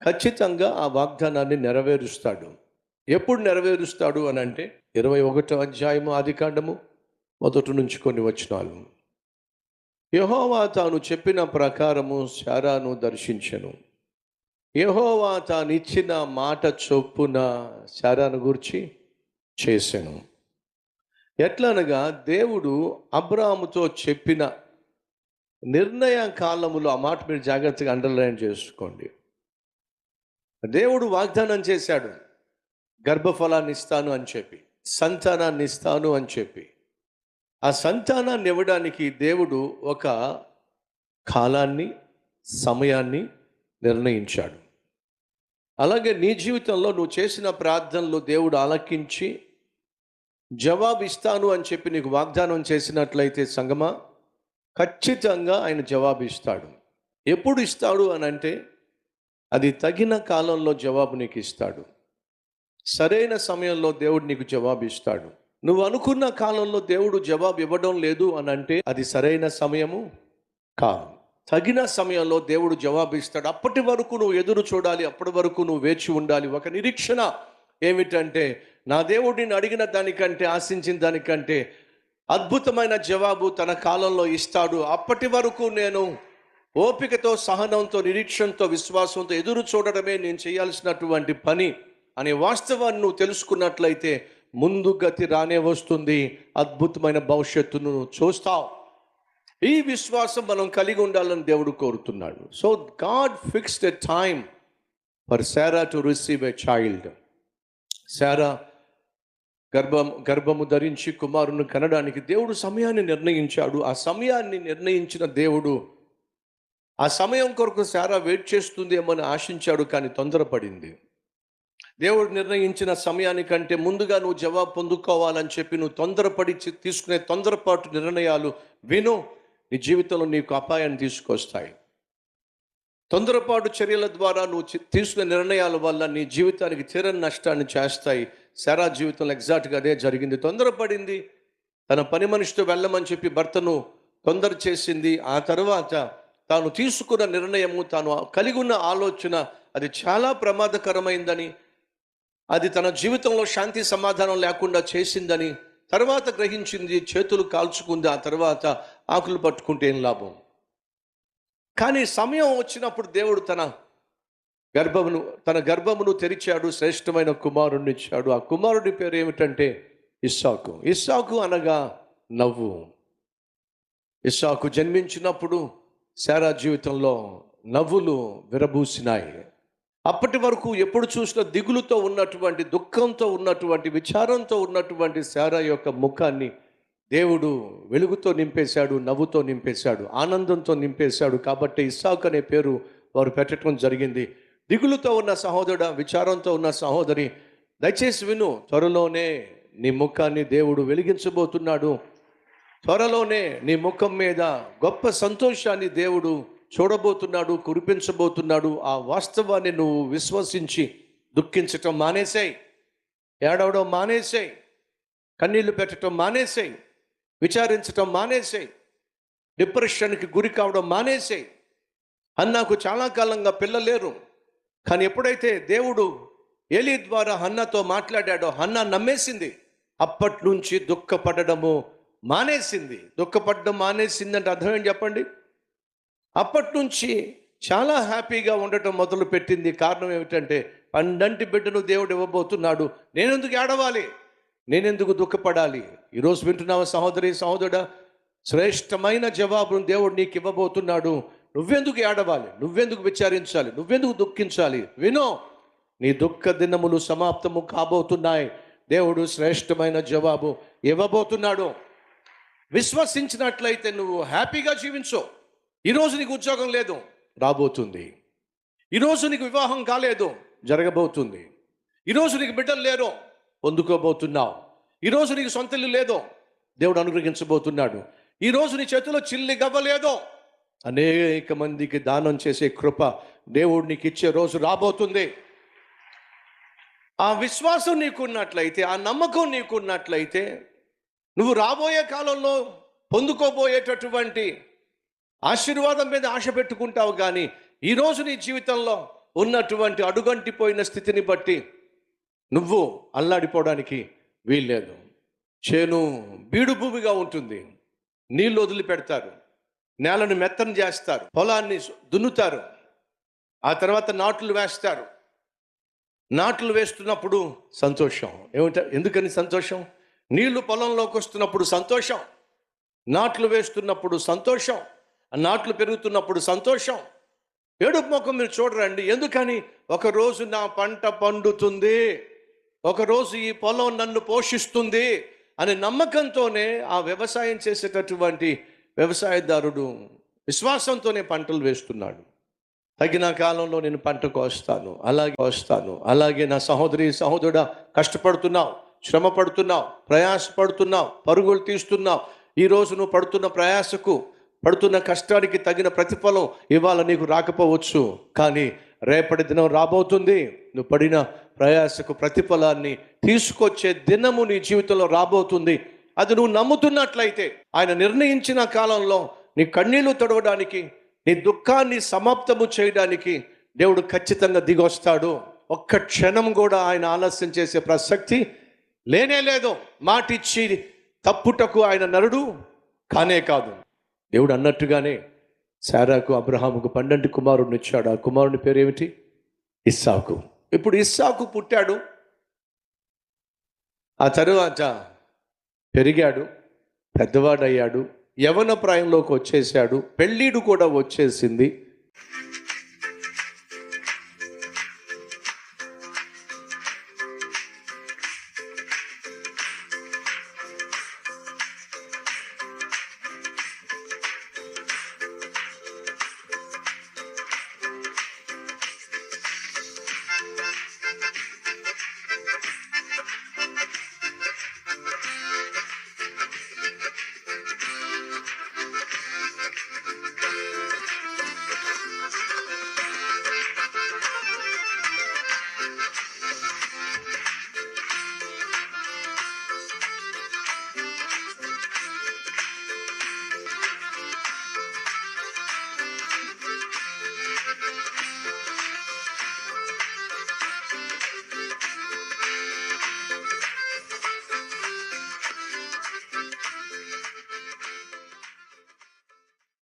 ఖచ్చితంగా ఆ వాగ్దానాన్ని నెరవేరుస్తాడు. ఎప్పుడు నెరవేరుస్తాడు అని అంటే 21వ అధ్యాయము ఆదికాండము మొదటి నుంచి కొన్ని వచనాలు. యెహోవా తాను చెప్పిన ప్రకారము శారాను దర్శించెను. యెహోవా తానిచ్చిన మాట చొప్పున శారాను గూర్చి చేసెను. ఎట్లనగా దేవుడు అబ్రాహాముతో చెప్పిన నిర్ణయ కాలములో, ఆ మాట మీరు జాగ్రత్తగా అండర్లైన్ చేసుకోండి. దేవుడు వాగ్దానం చేశాడు, గర్భఫలాన్ని ఇస్తాను అని చెప్పి, సంతానాన్ని ఇస్తాను అని చెప్పి. ఆ సంతానాన్ని ఇవ్వడానికి దేవుడు ఒక కాలాన్ని, సమయాన్ని నిర్ణయించాడు. అలాగే నీ జీవితంలో నువ్వు చేసిన ప్రార్థనలు దేవుడు ఆలకించి జవాబు ఇస్తాను అని చెప్పి నీకు వాగ్దానం చేసినట్లయితే సంగమా, ఖచ్చితంగా ఆయన జవాబు ఇస్తాడు. ఎప్పుడు ఇస్తాడు అని అంటే అది తగిన కాలంలో జవాబు నీకు ఇస్తాడు. సరైన సమయంలో దేవుడు నీకు జవాబు ఇస్తాడు. నువ్వు అనుకున్న కాలంలో దేవుడు జవాబు ఇవ్వడం లేదు అని అంటే అది సరైన సమయము కాదు. తగిన సమయంలో దేవుడు జవాబు ఇస్తాడు. అప్పటి వరకు నువ్వు ఎదురు చూడాలి, అప్పటి వరకు నువ్వు వేచి ఉండాలి. ఒక నిరీక్షణ ఏమిటంటే, నా దేవుడు నిన్ను అడిగిన దానికంటే, ఆశించిన దానికంటే అద్భుతమైన జవాబు తన కాలంలో ఇస్తాడు. అప్పటి వరకు నేను ఓపికతో, సహనంతో, నిరీక్షణతో, విశ్వాసంతో ఎదురు చూడడమే నేను చేయాల్సినటువంటి పని అనే వాస్తవాన్ని నువ్వు తెలుసుకున్నట్లయితే ముందు గతి రానే వస్తుంది. అద్భుతమైన భవిష్యత్తును చూస్తావు. ఈ విశ్వాసం మనం కలిగి ఉండాలని దేవుడు కోరుతున్నాడు. So God fixed a time for Sarah to receive a child. Sarah గర్భము ధరించి కుమారుని కనడానికి దేవుడు సమయాన్ని నిర్ణయించాడు. ఆ సమయాన్ని నిర్ణయించిన దేవుడు ఆ సమయం కొరకు శారా వెయిట్ చేస్తుందేమని ఆశించాడు, కానీ తొందరపడింది. దేవుడు నిర్ణయించిన సమయానికంటే ముందుగా నువ్వు జవాబు పొందుకోవాలని చెప్పి నువ్వు తొందరపడి తీసుకునే తొందరపాటు నిర్ణయాలు విను, నీ జీవితంలో నీకు అపాయాన్ని తీసుకొస్తాయి. తొందరపాటు చర్యల ద్వారా నువ్వు తీసుకునే నిర్ణయాల వల్ల నీ జీవితానికి తీరని నష్టాన్ని చేస్తాయి. శారా జీవితంలో ఎగ్జాక్ట్గా అదే జరిగింది. తొందరపడింది, తన పని మనిషితో వెళ్ళమని చెప్పి భర్తను తొందర చేసింది. ఆ తర్వాత తాను తీసుకున్న నిర్ణయము, తాను కలిగి ఉన్న ఆలోచన అది చాలా ప్రమాదకరమైందని, అది తన జీవితంలో శాంతి సమాధానం లేకుండా చేసిందని తర్వాత గ్రహించింది. చేతులు కాల్చుకుంది. ఆ తర్వాత ఆకులు పట్టుకుంటే ఏం లాభం. కానీ సమయం వచ్చినప్పుడు దేవుడు తన గర్భమును తెరిచాడు, శ్రేష్టమైన కుమారుణ్ణి ఇచ్చాడు. ఆ కుమారుడి పేరు ఏమిటంటే ఇస్సాకు. ఇస్సాకు అనగా నవ్వు. ఇస్సాకు జన్మించినప్పుడు శారా జీవితంలో నవ్వులు విరబూసినాయి. అప్పటి వరకు ఎప్పుడు చూసినా దిగులుతో ఉన్నటువంటి, దుఃఖంతో ఉన్నటువంటి, విచారంతో ఉన్నటువంటి శారా యొక్క ముఖాన్ని దేవుడు వెలుగుతో నింపేశాడు, నవ్వుతో నింపేశాడు, ఆనందంతో నింపేశాడు. కాబట్టి ఇస్సాకు అనే పేరు వారు పెట్టడం జరిగింది. దిగులుతో ఉన్న సహోదరుడు, విచారంతో ఉన్న సహోదరి, దయచేసి విను. త్వరలోనే నీ ముఖాన్ని దేవుడు వెలిగించబోతున్నాడు. త్వరలోనే నీ ముఖం మీద గొప్ప సంతోషాన్ని దేవుడు చూడబోతున్నాడు, కురిపించబోతున్నాడు. ఆ వాస్తవాన్ని నువ్వు విశ్వసించి దుఃఖించటం మానేసేయి, ఏడవడం మానేసేయి, కన్నీళ్లు పెట్టడం మానేసేయి, విచారించటం మానేసేయి, డిప్రెషన్కి గురి కావడం మానేసేయి. హన్నాకు చాలా కాలంగా పిల్లలు లేరు, కానీ ఎప్పుడైతే దేవుడు ఏలీ ద్వారా హన్నాతో మాట్లాడాడో హన్నా నమ్మేసింది. అప్పటి నుంచి దుఃఖపడడము మానేసింది. దుఃఖపడడం మానేసింది అంటే అర్థం ఏంటి చెప్పండి? అప్పటి నుంచి చాలా హ్యాపీగా ఉండటం మొదలు పెట్టింది. కారణం ఏమిటంటే, పండంటి బిడ్డను దేవుడు ఇవ్వబోతున్నాడు, నేనెందుకు ఏడవాలి, నేనెందుకు దుఃఖపడాలి? ఈరోజు వింటున్నావా సహోదరి, సహోదరుడా? శ్రేష్టమైన జవాబును దేవుడు నీకు ఇవ్వబోతున్నాడు. నువ్వెందుకు ఏడవాలి, నువ్వెందుకు విచారించాలి, నువ్వెందుకు దుఃఖించాలి? వినో, నీ దుఃఖ దినములు సమాప్తము కాబోతున్నాయి. దేవుడు శ్రేష్టమైన జవాబు ఇవ్వబోతున్నాడు. విశ్వసించినట్లయితే నువ్వు హ్యాపీగా జీవించు. ఈరోజు నీకు ఉద్యోగం లేదు, రాబోతుంది. ఈరోజు నీకు వివాహం కాలేదు, జరగబోతుంది. ఈరోజు నీకు బిడ్డలు లేరు, పొందుకోబోతున్నావు. ఈరోజు నీకు సొంత ఇల్లు లేదో, దేవుడు అనుగ్రహించబోతున్నాడు. ఈరోజు నీ చేతిలో చిల్లి గవ్వలేదో, అనేక మందికి దానం చేసే కృప దేవుడు నీకు ఇచ్చే రోజు రాబోతుంది. ఆ విశ్వాసం నీకున్నట్లయితే, ఆ నమ్మకం నీకున్నట్లయితే, నువ్వు రాబోయే కాలంలో పొందుకోబోయేటటువంటి ఆశీర్వాదం మీద ఆశ పెట్టుకుంటావు. కానీ ఈరోజు నీ జీవితంలో ఉన్నటువంటి అడుగంటిపోయిన స్థితిని బట్టి నువ్వు అల్లాడిపోవడానికి వీల్లేదు. చేను బీడు భూమిగా ఉంటుంది, నీళ్లు వదిలిపెడతారు, నేలను మెత్తని చేస్తారు, పొలాన్ని దున్నుతారు, ఆ తర్వాత నాట్లు వేస్తారు. నాట్లు వేస్తున్నప్పుడు సంతోషం. ఎందుకని సంతోషం? నీళ్లు పొలంలోకి వస్తున్నప్పుడు సంతోషం, నాట్లు వేస్తున్నప్పుడు సంతోషం, ఆ నాట్లు పెరుగుతున్నప్పుడు సంతోషం. ఏడుపు ముఖం మీరు చూడరండి. ఎందుకని? ఒకరోజు నా పంట పండుతుంది, ఒకరోజు ఈ పొలం నన్ను పోషిస్తుంది అనే నమ్మకంతోనే ఆ వ్యవసాయం చేసేటటువంటి వ్యవసాయదారుడు విశ్వాసంతోనే పంటలు వేస్తున్నాడు. తగిన కాలంలో నేను పంట కోస్తాను, అలాగే నా సహోదరి సహోదరుడా, కష్టపడుతున్నావు, శ్రమ పడుతున్నావు, ప్రయాసపడుతున్నావు, పరుగులు తీస్తున్నావు. ఈరోజు నువ్వు పడుతున్న ప్రయాసకు, పడుతున్న కష్టానికి తగిన ప్రతిఫలం ఇవాళ నీకు రాకపోవచ్చు, కానీ రేపటి దినం రాబోతుంది. నువ్వు పడిన ప్రయాసకు ప్రతిఫలాన్ని తీసుకొచ్చే దినము నీ జీవితంలో రాబోతుంది. అది నువ్వు నమ్ముతున్నట్లయితే ఆయన నిర్ణయించిన కాలంలో నీ కన్నీళ్లు తడవడానికి, నీ దుఃఖాన్ని సమాప్తము చేయడానికి దేవుడు ఖచ్చితంగా దిగొస్తాడు. ఒక్క క్షణం కూడా ఆయన ఆలస్యం చేసే ప్రసక్తి లేనే లేదు. మాటిచ్చి తప్పుటకు ఆయన నరుడు కానే కాదు. దేవుడు అన్నట్టుగానే శారాకు అబ్రహాముకు 12 కుమారుడిని ఇచ్చాడు. ఆ కుమారుని పేరు ఏమిటి? ఇస్సాకు. ఇప్పుడు ఇస్సాకు పుట్టాడు, ఆ తరువాత పెరిగాడు, పెద్దవాడయ్యాడు, యవన ప్రాయంలోకి వచ్చేసాడు, పెళ్ళిడు కూడా వచ్చేసింది.